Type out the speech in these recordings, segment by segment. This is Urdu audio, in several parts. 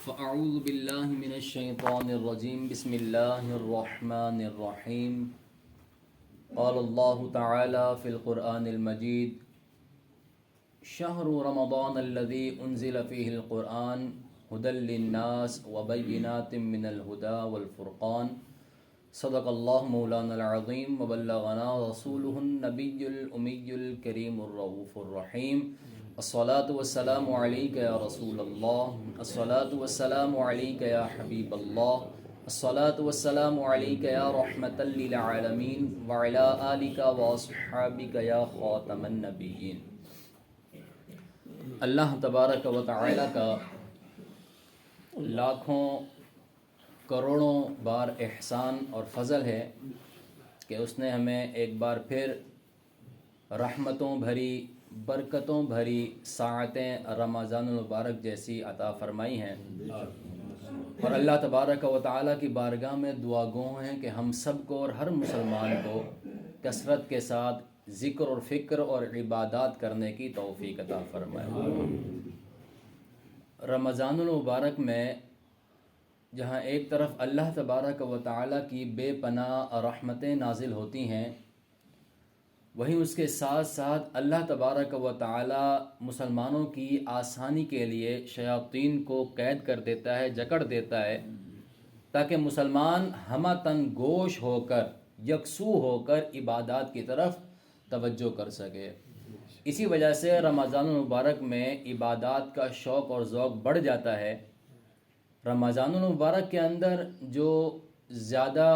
فأعوذ باللہ من الشیطان الرجیم بسم اللہ الرحمن الرحیم قال اللہ تعالی فی القرآن المجید شہر رمضان الذی انزل فیہ القرآن ھدی للناس وبینات من الھدی والفرقان صدق اللہ مولانا العظیم وبلغنا رسولہ النبی الامی الکریم الرؤوف الرحیم الصلاة والسلام علیک یا رسول اللہ، الصلاة والسلام علیک یا حبیب اللہ، الصلاة والسلام علیک یا رحمۃ للعالمین وعلی آلک واصحابک یا خاتم النبیین۔ اللہ تبارک و تعالی کا لاکھوں کروڑوں بار احسان اور فضل ہے کہ اس نے ہمیں ایک بار پھر رحمتوں بھری برکتوں بھری ساعتیں رمضان المبارک جیسی عطا فرمائی ہیں، اور اللہ تبارک و تعالیٰ کی بارگاہ میں دعا گو ہیں کہ ہم سب کو اور ہر مسلمان کو کثرت کے ساتھ ذکر اور فکر اور عبادات کرنے کی توفیق عطا فرمائے۔ رمضان المبارک میں جہاں ایک طرف اللہ تبارک و تعالیٰ کی بے پناہ رحمتیں نازل ہوتی ہیں، وہیں اس کے ساتھ ساتھ اللہ تبارک و تعالی مسلمانوں کی آسانی کے لیے شیاطین کو قید کر دیتا ہے، جکڑ دیتا ہے، تاکہ مسلمان ہمہ تن گوش ہو کر یکسو ہو کر عبادات کی طرف توجہ کر سکے۔ اسی وجہ سے رمضان المبارک میں عبادات کا شوق اور ذوق بڑھ جاتا ہے۔ رمضان المبارک کے اندر جو زیادہ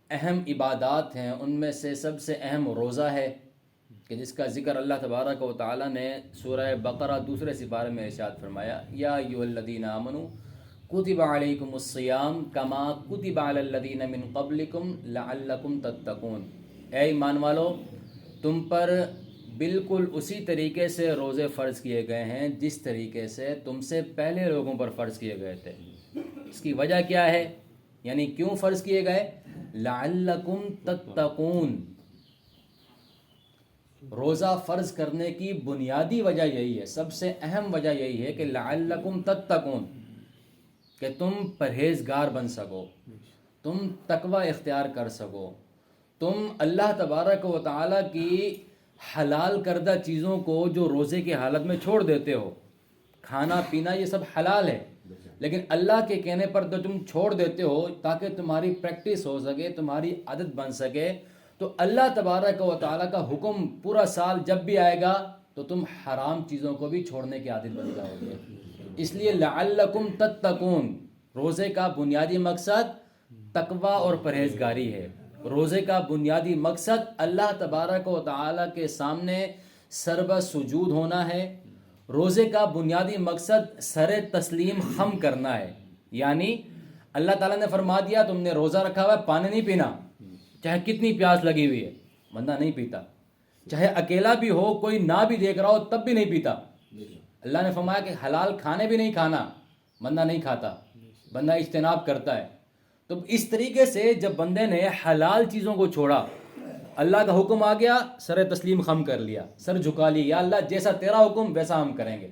اہم عبادات ہیں ان میں سے سب سے اہم روزہ ہے، کہ جس کا ذکر اللہ تبارک و تعالیٰ نے سورہ بقرہ دوسرے سپارے میں ارشاد فرمایا، یا ایھا الذین آمنوا کتب علیکم الصیام کما کتب علی الذین من قبلکم لعلکم تتقون۔ اے ایمان والو، تم پر بالکل اسی طریقے سے روزے فرض کیے گئے ہیں جس طریقے سے تم سے پہلے لوگوں پر فرض کیے گئے تھے۔ اس کی وجہ کیا ہے؟ یعنی کیوں فرض کیے گئے؟ لعلکم تتقون۔ روزہ فرض کرنے کی بنیادی وجہ یہی ہے، سب سے اہم وجہ یہی ہے کہ لعلکم تتقون، کہ تم پرہیزگار بن سکو، تم تقوی اختیار کر سکو، تم اللہ تبارک و تعالیٰ کی حلال کردہ چیزوں کو جو روزے کی حالت میں چھوڑ دیتے ہو، کھانا پینا یہ سب حلال ہے، لیکن اللہ کے کہنے پر تو تم چھوڑ دیتے ہو تاکہ تمہاری پریکٹس ہو سکے، تمہاری عادت بن سکے، تو اللہ تبارک و تعالیٰ کا حکم پورا سال جب بھی آئے گا تو تم حرام چیزوں کو بھی چھوڑنے کی عادت بن جاؤ گے۔ اس لیے لعلکم تتقون، روزے کا بنیادی مقصد تقوی اور پرہیزگاری ہے۔ روزے کا بنیادی مقصد اللہ تبارک و تعالیٰ کے سامنے سربہ سجود ہونا ہے۔ روزے کا بنیادی مقصد سر تسلیم خم کرنا ہے، یعنی اللہ تعالیٰ نے فرما دیا تم نے روزہ رکھا ہوا ہے، پانی نہیں پینا، چاہے کتنی پیاس لگی ہوئی ہے، بندہ نہیں پیتا، چاہے اکیلا بھی ہو، کوئی نہ بھی دیکھ رہا ہو تب بھی نہیں پیتا۔ اللہ نے فرمایا کہ حلال کھانے بھی نہیں کھانا، بندہ نہیں کھاتا، بندہ اجتناب کرتا ہے۔ تو اس طریقے سے جب بندے نے حلال چیزوں کو چھوڑا، اللہ کا حکم آ گیا، سر تسلیم خم کر لیا، سر جھکا لیا، یا اللہ جیسا تیرا حکم ویسا ہم کریں گے۔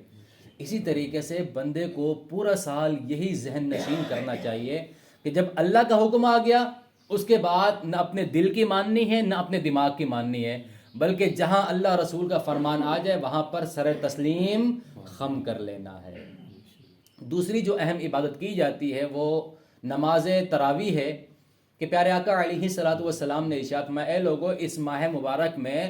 اسی طریقے سے بندے کو پورا سال یہی ذہن نشین کرنا چاہیے کہ جب اللہ کا حکم آ گیا اس کے بعد نہ اپنے دل کی ماننی ہے نہ اپنے دماغ کی ماننی ہے، بلکہ جہاں اللہ رسول کا فرمان آ جائے وہاں پر سر تسلیم خم کر لینا ہے۔ دوسری جو اہم عبادت کی جاتی ہے وہ نماز تراویح ہے، کہ پیارے آقا علیہ الصلوۃ والسلام نے ارشاد فرمایا، اے لوگو اس ماہ مبارک میں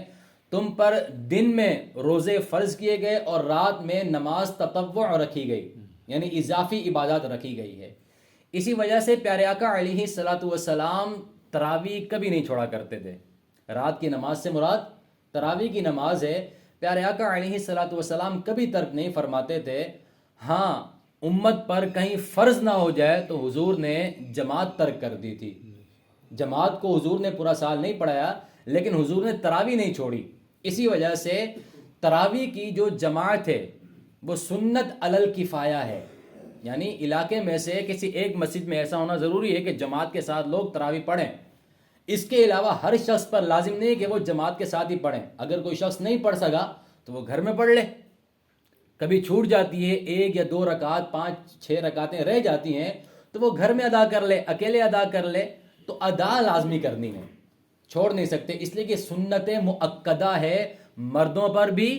تم پر دن میں روزے فرض کیے گئے اور رات میں نماز تطوع رکھی گئی، یعنی اضافی عبادات رکھی گئی ہے۔ اسی وجہ سے پیارے آقا علیہ الصلوۃ والسلام تراویح کبھی نہیں چھوڑا کرتے تھے۔ رات کی نماز سے مراد تراویح کی نماز ہے، پیارے آقا علیہ الصلوۃ والسلام کبھی ترک نہیں فرماتے تھے۔ ہاں، امت پر کہیں فرض نہ ہو جائے تو حضور نے جماعت ترک کر دی تھی۔ جماعت کو حضور نے پورا سال نہیں پڑھایا، لیکن حضور نے تراویح نہیں چھوڑی۔ اسی وجہ سے تراویح کی جو جماعت ہے وہ سنت علی الکفایہ ہے، یعنی علاقے میں سے کسی ایک مسجد میں ایسا ہونا ضروری ہے کہ جماعت کے ساتھ لوگ تراویح پڑھیں۔ اس کے علاوہ ہر شخص پر لازم نہیں کہ وہ جماعت کے ساتھ ہی پڑھیں، اگر کوئی شخص نہیں پڑھ سکا تو وہ گھر میں پڑھ لے۔ کبھی چھوٹ جاتی ہے 1 یا 2 رکعت 5-6 رکعتیں رہ جاتی ہیں تو وہ گھر میں ادا کر لے، اکیلے ادا کر لے، تو ادا لازمی کرنی ہے، چھوڑ نہیں سکتے، اس لیے کہ سنت مؤکدہ ہے مردوں پر بھی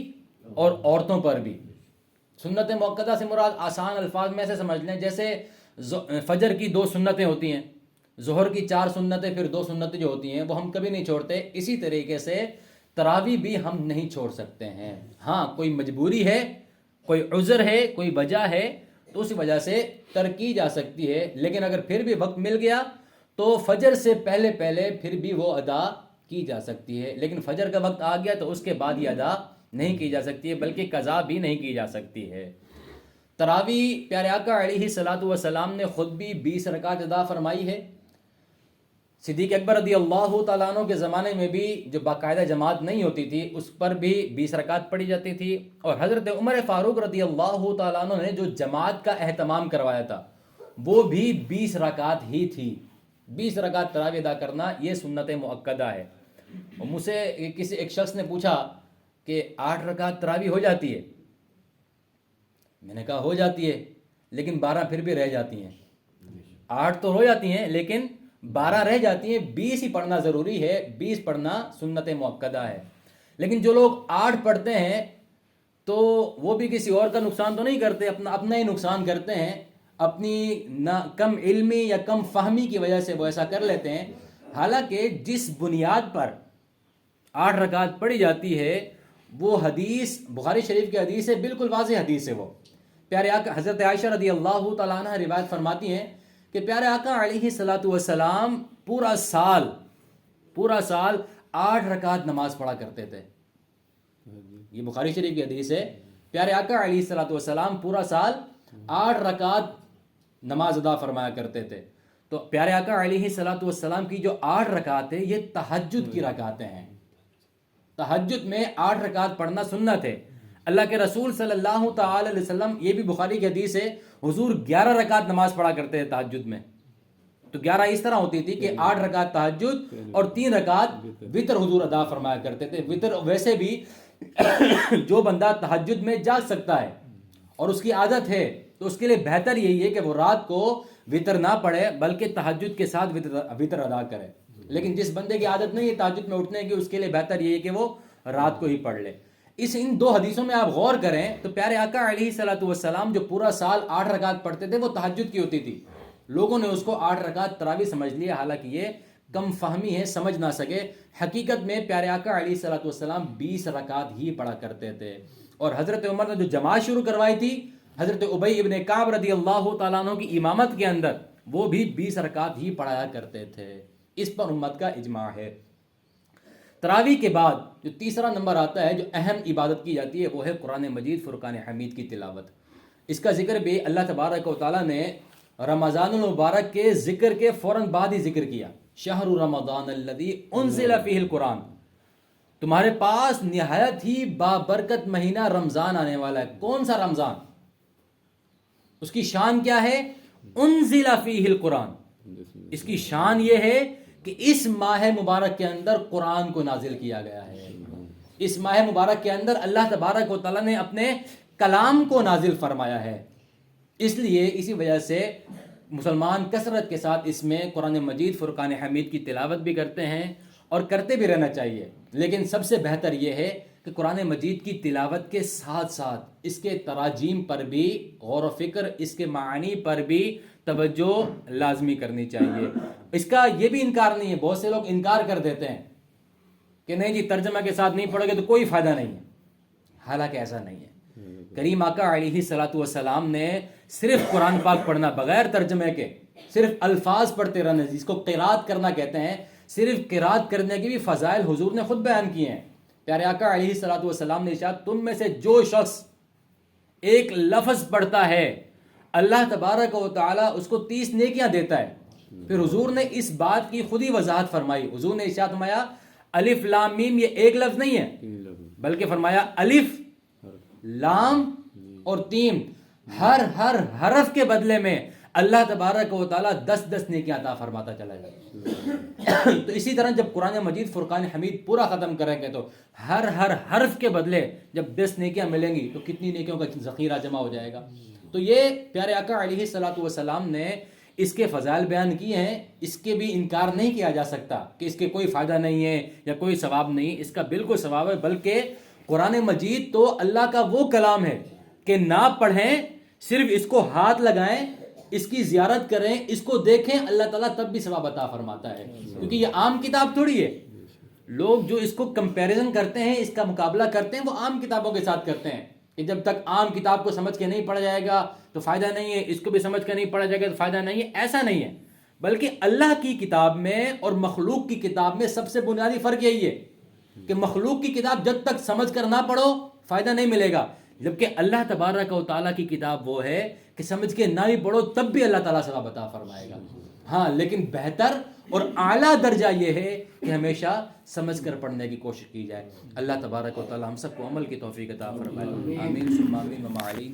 اور عورتوں پر بھی۔ سنت مؤکدہ سے مراد آسان الفاظ میں ایسے سمجھ لیں جیسے فجر کی 2 سنتیں ہوتی ہیں، ظہر کی 4 سنتیں، پھر 2 سنتیں جو ہوتی ہیں وہ ہم کبھی نہیں چھوڑتے، اسی طریقے سے تراویح بھی ہم نہیں چھوڑ سکتے ہیں۔ ہاں کوئی مجبوری ہے، کوئی عذر ہے، کوئی وجہ ہے تو اسی وجہ سے ترک کی جا سکتی ہے، لیکن اگر پھر بھی وقت مل گیا تو فجر سے پہلے پھر بھی وہ ادا کی جا سکتی ہے، لیکن فجر کا وقت آ گیا تو اس کے بعد یہ ادا نہیں کی جا سکتی ہے، بلکہ قضا بھی نہیں کی جا سکتی ہے۔ تراویح پیارے آقا علیہ الصلوۃ والسلام نے خود بھی 20 رکعت ادا فرمائی ہے۔ صدیق اکبر رضی اللہ تعالیٰ عنہ کے زمانے میں بھی جو باقاعدہ جماعت نہیں ہوتی تھی اس پر بھی 20 رکعت پڑھی جاتی تھی، اور حضرت عمر فاروق رضی اللہ تعالیٰ عنہ نے جو جماعت کا اہتمام کروایا تھا وہ بھی 20 رکعت ہی تھی۔ 20 رکعت تراویح ادا کرنا یہ سنت مؤکدہ ہے۔ اور مجھ سے ایک شخص نے پوچھا کہ 8 رکعت تراویح ہو جاتی ہے؟ میں نے کہا ہو جاتی ہے، لیکن 12 پھر بھی رہ جاتی ہیں۔ 8 تو ہو جاتی ہیں لیکن 12 رہ جاتی ہیں، 20 ہی پڑھنا ضروری ہے، 20 پڑھنا سنت مؤکدہ ہے۔ لیکن جو لوگ 8 پڑھتے ہیں تو وہ بھی کسی اور کا نقصان تو نہیں کرتے، اپنا ہی نقصان کرتے ہیں، اپنی کم علمی یا کم فہمی کی وجہ سے وہ ایسا کر لیتے ہیں۔ حالانکہ جس بنیاد پر 8 رکعت پڑھی جاتی ہے وہ حدیث بخاری شریف کی حدیث ہے، بالکل واضح حدیث ہے۔ وہ پیارے آقا حضرت عائشہ رضی اللہ تعالیٰ عنہ روایت فرماتی ہیں کہ پیارے آقا علیہ الصلوۃ والسلام پورا سال 8 رکعت نماز پڑھا کرتے تھے۔ یہ بخاری شریف کی حدیث ہے، پیارے آقا علیہ الصلوۃ والسلام پورا سال 8 رکعت نماز ادا فرمایا کرتے تھے۔ تو پیارے آقا علیہ الصلوۃ والسلام کی جو 8 رکعت ہے یہ تہجد کی رکعتیں ہیں۔ تہجد میں 8 رکعت پڑھنا سنت ہے۔ اللہ کے رسول صلی اللہ تعالی علیہ وسلم، یہ بھی بخاری کی حدیث ہے، حضور 11 رکعت نماز پڑھا کرتے تھے تہجد میں۔ تو 11 اس طرح ہوتی تھی کہ 8 رکعت تہجد اور 3 رکعت وتر حضور ادا فرمایا کرتے تھے۔ وتر ویسے بھی جو بندہ تہجد میں جاگ سکتا ہے اور اس کی عادت ہے تو اس کے لیے بہتر یہی ہے کہ وہ رات کو وتر نہ پڑھے بلکہ تہجد کے ساتھ وتر ادا کرے۔ لیکن جس بندے کی عادت نہیں ہے تہجد میں اٹھنے کی، اس کے لیے بہتر یہ ہے کہ وہ رات کو ہی پڑھ لے۔ ان 2 حدیثوں میں آپ غور کریں تو پیارے آقا علیہ الصلوۃ والسلام جو پورا سال 8 رکعت پڑھتے تھے وہ تہجد کی ہوتی تھی۔ لوگوں نے اس کو 8 رکعت تراویح سمجھ لیا، حالانکہ یہ کم فہمی ہے، سمجھ نہ سکے۔ حقیقت میں پیارے آقا علیہ الصلوۃ والسلام 20 رکعت ہی پڑھا کرتے تھے۔ اور حضرت عمر نے جو جماعت شروع کروائی تھی حضرت ابی ابن کعب رضی اللہ تعالیٰ عنہ کی امامت کے اندر، وہ بھی 20 رکعت ہی پڑھایا کرتے تھے۔ اس پر امت کا اجماع ہے۔ تراویح کے بعد جو تیسرا نمبر آتا ہے جو اہم عبادت کی جاتی ہے وہ ہے قرآن مجید فرقان حمید کی تلاوت۔ اس کا ذکر بھی اللہ تبارک و تعالیٰ نے رمضان المبارک کے ذکر کے فوراً بعد ہی ذکر کیا۔ شہر رمضان الذی انزل فیہ القرآن، تمہارے پاس نہایت ہی بابرکت مہینہ رمضان آنے والا ہے۔ کون سا رمضان؟ اس کی شان کیا ہے؟ انزل فیہ القرآن۔ اس کی شان یہ ہے کہ اس ماہ مبارک کے اندر قرآن کو نازل کیا گیا ہے۔ اس ماہ مبارک کے اندر اللہ تبارک و تعالیٰ نے اپنے کلام کو نازل فرمایا ہے۔ اس لیے اسی وجہ سے مسلمان کثرت کے ساتھ اس میں قرآن مجید فرقان حمید کی تلاوت بھی کرتے ہیں اور کرتے بھی رہنا چاہیے۔ لیکن سب سے بہتر یہ ہے کہ قرآن مجید کی تلاوت کے ساتھ ساتھ اس کے تراجیم پر بھی غور و فکر، اس کے معانی پر بھی توجہ لازمی کرنی چاہیے۔ اس کا یہ بھی انکار نہیں ہے، بہت سے لوگ انکار کر دیتے ہیں کہ نہیں جی ترجمہ کے ساتھ نہیں پڑھو گے تو کوئی فائدہ نہیں ہے۔ حالانکہ ایسا نہیں ہے۔ کریم آقا علیہ الصلوۃ والسلام نے صرف قرآن پاک پڑھنا بغیر ترجمے کے، صرف الفاظ پڑھتے رہنا، جس کو قرات کرنا کہتے ہیں، صرف قرات کرنے کے بھی فضائل حضور نے خود بیان کیے ہیں۔ پیارے آقا علیہ الصلوۃ والسلام نے ارشاد، تم میں سے جو شخص ایک لفظ پڑھتا ہے اللہ تبارک و تعالیٰ اس کو 30 نیکیاں دیتا ہے۔ پھر حضور نے اس بات کی خود ہی وضاحت فرمائی۔ حضور نے ارشاد فرمایا الف لام میم یہ ایک لفظ نہیں ہے، بلکہ فرمایا الف لام اور تیم، ہر حرف کے بدلے میں اللہ تبارک و تعالیٰ 10 نیکیاں عطا فرماتا چلا جائے. تو اسی طرح جب قرآن مجید فرقان حمید پورا ختم کریں گے تو ہر حرف کے بدلے جب 10 نیکیاں ملیں گی تو کتنی نیکیوں کا ذخیرہ جمع ہو جائے گا. تو یہ پیارے آقا علیہ الصلوۃ والسلام نے اس کے فضائل بیان کیے ہیں. اس کے بھی انکار نہیں کیا جا سکتا کہ اس کے کوئی فائدہ نہیں ہے یا کوئی ثواب نہیں. اس کا بالکل ثواب ہے. بلکہ قرآن مجید تو اللہ کا وہ کلام ہے کہ نہ پڑھیں, صرف اس کو ہاتھ لگائیں, اس کی زیارت کریں, اس کو دیکھیں, اللہ تعالیٰ تب بھی ثواب عطا فرماتا ہے. کیونکہ یہ عام کتاب تھوڑی ہے. لوگ جو اس کو کمپیریزن کرتے ہیں, اس کا مقابلہ کرتے ہیں, وہ عام کتابوں کے ساتھ کرتے ہیں کہ جب تک عام کتاب کو سمجھ کے نہیں پڑھا جائے گا تو فائدہ نہیں ہے, اس کو بھی سمجھ کے نہیں پڑھا جائے گا تو فائدہ نہیں ہے. ایسا نہیں ہے. بلکہ اللہ کی کتاب میں اور مخلوق کی کتاب میں سب سے بنیادی فرق یہی ہے کہ مخلوق کی کتاب جب تک سمجھ کر نہ پڑھو فائدہ نہیں ملے گا, جبکہ اللہ تبارک و تعالیٰ کی کتاب وہ ہے کہ سمجھ کے نہ ہی پڑھو تب بھی اللہ تعالیٰ ثواب عطا فرمائے گا. ہاں, لیکن بہتر اور اعلیٰ درجہ یہ ہے کہ ہمیشہ سمجھ کر پڑھنے کی کوشش کی جائے. اللہ تبارک و تعالیٰ ہم سب کو عمل کی توفیق عطا فرمائے. آمین ثم آمین.